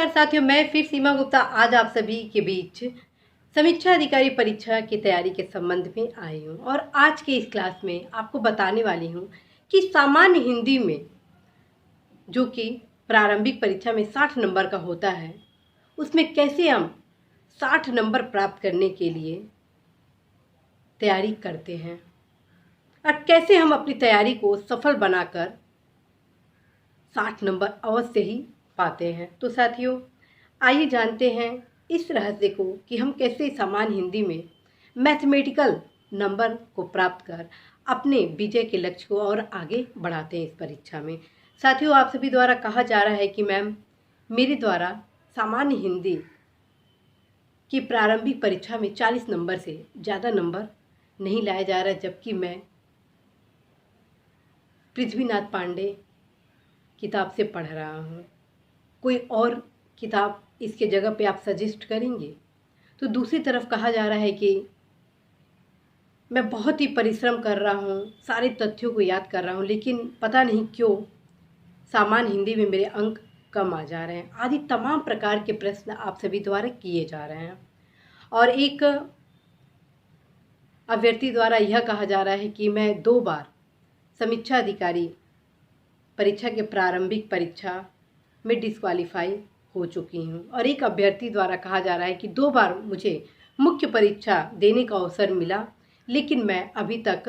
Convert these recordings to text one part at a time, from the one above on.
नमस्कार साथियों, मैं फिर सीमा गुप्ता आज आप सभी के बीच समीक्षा अधिकारी परीक्षा की तैयारी के संबंध में आई हूँ। और आज के इस क्लास में आपको बताने वाली हूँ कि सामान्य हिंदी में जो कि प्रारंभिक परीक्षा में 60 नंबर का होता है, उसमें कैसे हम 60 नंबर प्राप्त करने के लिए तैयारी करते हैं और कैसे हम अपनी तैयारी को सफल बनाकर 60 नंबर अवश्य ही पाते हैं। तो साथियों, आइए जानते हैं इस रहस्य को कि हम कैसे सामान्य हिंदी में मैथमेटिकल नंबर को प्राप्त कर अपने विजय के लक्ष्य को और आगे बढ़ाते हैं इस परीक्षा में। साथियों, आप सभी द्वारा कहा जा रहा है कि मैम मेरे द्वारा सामान्य हिंदी की प्रारंभिक परीक्षा में 40 नंबर से ज़्यादा नंबर नहीं लाया जा रहा है, जबकि मैं पृथ्वीनाथ पांडे किताब से पढ़ रहा हूँ। कोई और किताब इसके जगह पे आप सजेस्ट करेंगे? तो दूसरी तरफ कहा जा रहा है कि मैं बहुत ही परिश्रम कर रहा हूँ, सारे तथ्यों को याद कर रहा हूँ, लेकिन पता नहीं क्यों सामान्य हिंदी में मेरे अंक कम आ जा रहे हैं। आदि तमाम प्रकार के प्रश्न आप सभी द्वारा किए जा रहे हैं। और एक अभ्यर्थी द्वारा यह कहा जा रहा है कि मैं 2 बार समीक्षा अधिकारी परीक्षा के प्रारंभिक परीक्षा में डिस्क्वालीफाई हो चुकी हूँ। और एक अभ्यर्थी द्वारा कहा जा रहा है कि 2 बार मुझे मुख्य परीक्षा देने का अवसर मिला, लेकिन मैं अभी तक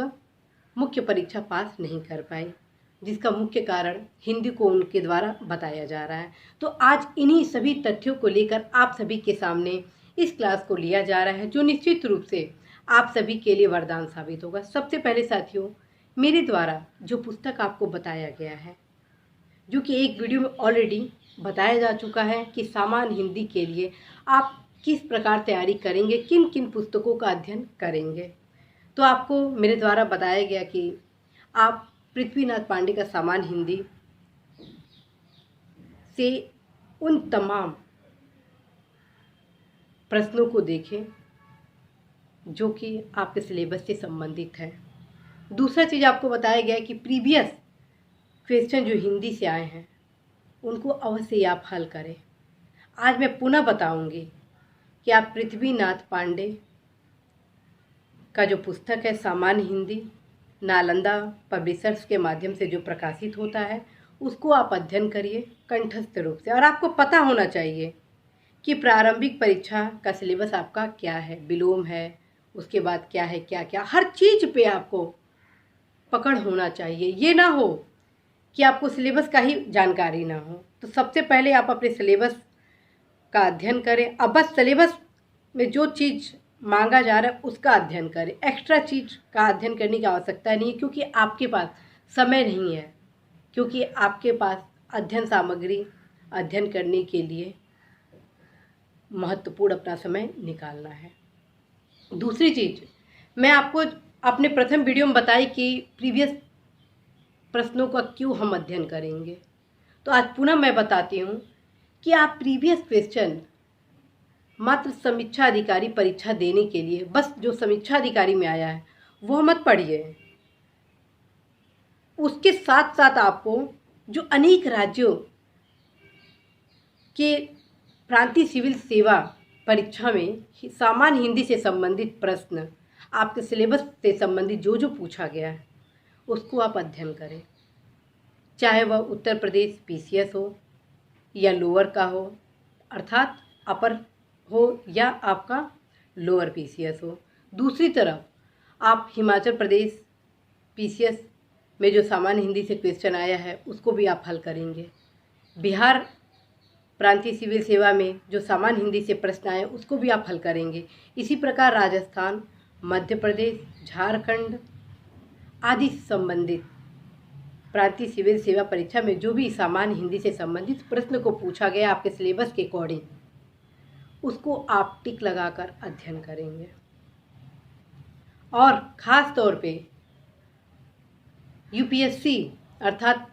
मुख्य परीक्षा पास नहीं कर पाई, जिसका मुख्य कारण हिंदी को उनके द्वारा बताया जा रहा है। तो आज इन्हीं सभी तथ्यों को लेकर आप सभी के सामने इस क्लास को लिया जा रहा है, जो निश्चित रूप से आप सभी के लिए वरदान साबित होगा। सबसे पहले साथियों, मेरे द्वारा जो पुस्तक आपको बताया गया है, जो कि एक वीडियो में ऑलरेडी बताया जा चुका है कि सामान्य हिंदी के लिए आप किस प्रकार तैयारी करेंगे, किन किन पुस्तकों का अध्ययन करेंगे। तो आपको मेरे द्वारा बताया गया कि आप पृथ्वीनाथ पांडे का सामान्य हिंदी से उन तमाम प्रश्नों को देखें जो कि आपके सिलेबस से संबंधित है। दूसरा चीज़ आपको बताया गया है कि प्रीवियस क्वेश्चन जो हिंदी से आए हैं उनको अवश्य ही आप हल करें। आज मैं पुनः बताऊंगी कि आप पृथ्वीनाथ पांडे का जो पुस्तक है सामान्य हिंदी, नालंदा पब्लिशर्स के माध्यम से जो प्रकाशित होता है, उसको आप अध्ययन करिए कंठस्थ रूप से। और आपको पता होना चाहिए कि प्रारंभिक परीक्षा का सिलेबस आपका क्या है, विलोम है, उसके बाद क्या है, क्या क्या, हर चीज़ पे आपको पकड़ होना चाहिए। ये ना हो कि आपको सिलेबस का ही जानकारी ना हो। तो सबसे पहले आप अपने सिलेबस का अध्ययन करें। अब बस सिलेबस में जो चीज़ मांगा जा रहा है उसका अध्ययन करें। एक्स्ट्रा चीज़ का अध्ययन करने की आवश्यकता नहीं है, क्योंकि आपके पास समय नहीं है, क्योंकि आपके पास अध्ययन सामग्री अध्ययन करने के लिए महत्वपूर्ण अपना समय निकालना है। दूसरी चीज़ मैं आपको अपने प्रथम वीडियो में बताई कि प्रीवियस प्रश्नों का क्यों हम अध्ययन करेंगे। तो आज पुनः मैं बताती हूँ कि आप प्रीवियस क्वेश्चन मात्र समीक्षा अधिकारी परीक्षा देने के लिए बस जो समीक्षा अधिकारी में आया है वो मत पढ़िए। उसके साथ साथ आपको जो अनेक राज्यों के प्रांतीय सिविल सेवा परीक्षा में सामान्य हिंदी से संबंधित प्रश्न, आपके सिलेबस से संबंधित जो जो पूछा गया है उसको आप अध्ययन करें। चाहे वह उत्तर प्रदेश पीसीएस हो या लोअर का हो, अर्थात अपर हो या आपका लोअर पीसीएस हो। दूसरी तरफ आप हिमाचल प्रदेश पीसीएस में जो सामान्य हिंदी से क्वेश्चन आया है उसको भी आप हल करेंगे। बिहार प्रांतीय सिविल सेवा में जो सामान्य हिंदी से प्रश्न आए उसको भी आप हल करेंगे। इसी प्रकार राजस्थान, मध्य प्रदेश, झारखंड आदि संबंधित प्रांतीय सिविल सेवा परीक्षा में जो भी सामान्य हिंदी से संबंधित प्रश्न को पूछा गया आपके सिलेबस के अकॉर्डिंग, उसको आप टिक लगाकर अध्ययन करेंगे। और ख़ास तौर पे यूपीएससी अर्थात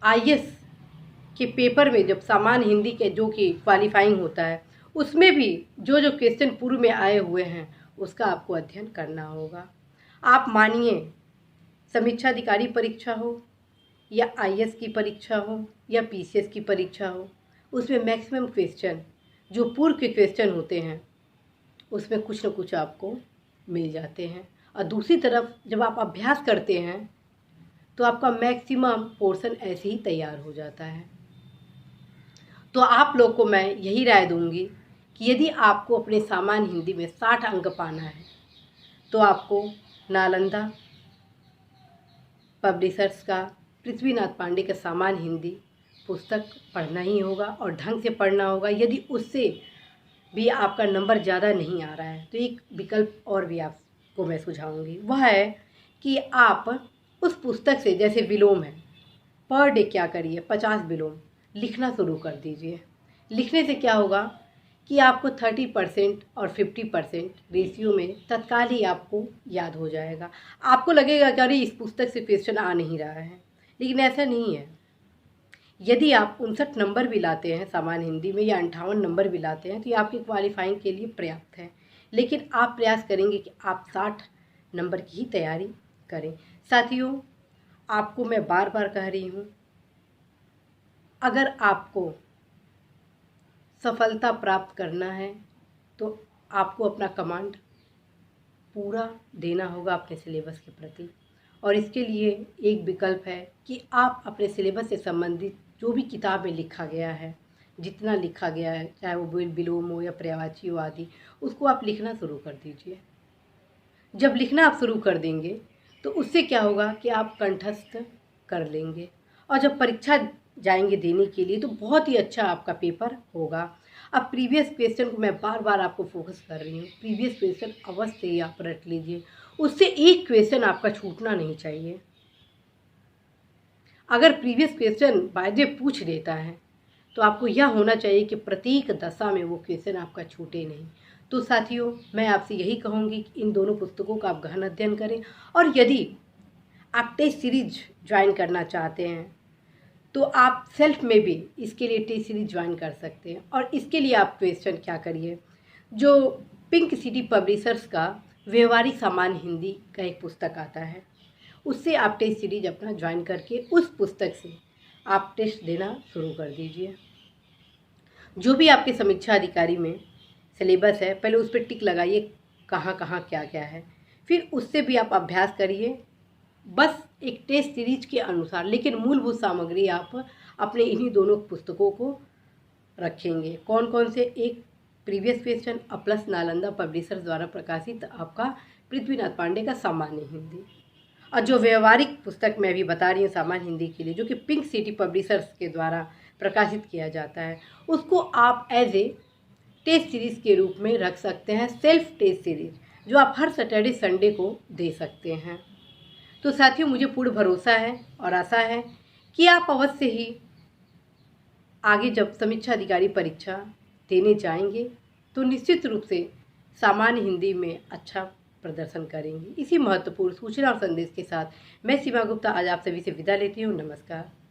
आईएएस के पेपर में जब सामान्य हिंदी के जो कि क्वालिफाइंग होता है उसमें भी जो जो क्वेश्चन पूर्व में आए हुए हैं उसका आपको अध्ययन करना होगा। आप मानिए समीक्षा अधिकारी परीक्षा हो या आईएएस की परीक्षा हो या पीसीएस की परीक्षा हो, उसमें मैक्सिमम क्वेश्चन जो पूर्व के क्वेश्चन होते हैं उसमें कुछ न कुछ आपको मिल जाते हैं। और दूसरी तरफ जब आप अभ्यास करते हैं तो आपका मैक्सिमम पोर्शन ऐसे ही तैयार हो जाता है। तो आप लोग को मैं यही राय दूंगी कि यदि आपको अपने सामान्य हिंदी में 60 अंक पाना है तो आपको नालंदा पब्लिशर्स का पृथ्वीनाथ पांडे का सामान्य हिंदी पुस्तक पढ़ना ही होगा और ढंग से पढ़ना होगा। यदि उससे भी आपका नंबर ज़्यादा नहीं आ रहा है तो एक विकल्प और भी आपको मैं सुझाऊंगी, वह है कि आप उस पुस्तक से, जैसे विलोम है, पर डे क्या करिए 50 विलोम लिखना शुरू कर दीजिए। लिखने से क्या होगा कि आपको 30% और 50% रेशियो में तत्काल ही आपको याद हो जाएगा। आपको लगेगा कि अरे इस पुस्तक से क्वेश्चन आ नहीं रहा है, लेकिन ऐसा नहीं है। यदि आप 59 नंबर भी लाते हैं सामान्य हिंदी में या 58 नंबर भी लाते हैं तो ये आपके क्वालिफाइंग के लिए पर्याप्त है। लेकिन आप प्रयास करेंगे कि आप 60 नंबर की ही तैयारी करें। साथियों, आपको मैं बार बार कह रही हूँ, अगर आपको सफलता प्राप्त करना है तो आपको अपना कमांड पूरा देना होगा अपने सिलेबस के प्रति। और इसके लिए एक विकल्प है कि आप अपने सिलेबस से संबंधित जो भी किताब में लिखा गया है, जितना लिखा गया है, चाहे वो विलोम हो या पर्यायवाची हो आदि, उसको आप लिखना शुरू कर दीजिए। जब लिखना आप शुरू कर देंगे तो उससे क्या होगा कि आप कंठस्थ कर लेंगे और जब परीक्षा जाएंगे देने के लिए तो बहुत ही अच्छा आपका पेपर होगा। अब प्रीवियस क्वेश्चन को मैं बार बार आपको फोकस कर रही हूँ, प्रीवियस क्वेश्चन अवश्य ही आप रट लीजिए, उससे एक क्वेश्चन आपका छूटना नहीं चाहिए। अगर प्रीवियस क्वेश्चन वायदे पूछ देता है तो आपको यह होना चाहिए कि प्रत्येक दशा में वो क्वेश्चन आपका छूटे नहीं। तो साथियों, मैं आपसे यही कहूँगी कि इन दोनों पुस्तकों का आप गहन अध्ययन करें। और यदि आप टेस्ट सीरीज ज्वाइन करना चाहते हैं तो आप सेल्फ में भी इसके लिए टेस्ट सीरीज ज्वाइन कर सकते हैं। और इसके लिए आप क्वेश्चन क्या करिए, जो पिंक सिटी पब्लिशर्स का व्यवहारिक सामान्य हिंदी का एक पुस्तक आता है, उससे आप टेस्ट सीरीज अपना ज्वाइन करके उस पुस्तक से आप टेस्ट देना शुरू कर दीजिए। जो भी आपके समीक्षा अधिकारी में सिलेबस है, पहले उस पर टिक लगाइए कहाँ कहाँ क्या क्या है, फिर उससे भी आप अभ्यास करिए, बस एक टेस्ट सीरीज के अनुसार। लेकिन मूलभूत सामग्री आप अपने इन्हीं दोनों पुस्तकों को रखेंगे। कौन कौन से? एक previous question plus Nalanda publishers द्वारा प्रकाशित आपका पृथ्वीनाथ पांडे का सामान्य हिंदी, और जो व्यवहारिक पुस्तक मैं अभी बता रही हूँ सामान्य हिंदी के लिए, जो कि पिंक सिटी पब्लिशर्स के द्वारा प्रकाशित किया जाता है, उसको आप एज ए टेस्ट सीरीज के रूप में रख सकते हैं, सेल्फ टेस्ट सीरीज, जो आप हर सैटरडे संडे को दे सकते हैं। तो साथियों, मुझे पूर्ण भरोसा है और आशा है कि आप अवश्य ही आगे जब समीक्षा अधिकारी परीक्षा देने जाएंगे तो निश्चित रूप से सामान्य हिंदी में अच्छा प्रदर्शन करेंगे। इसी महत्वपूर्ण सूचना और संदेश के साथ मैं सीमा गुप्ता आज आप सभी से विदा लेती हूँ। नमस्कार।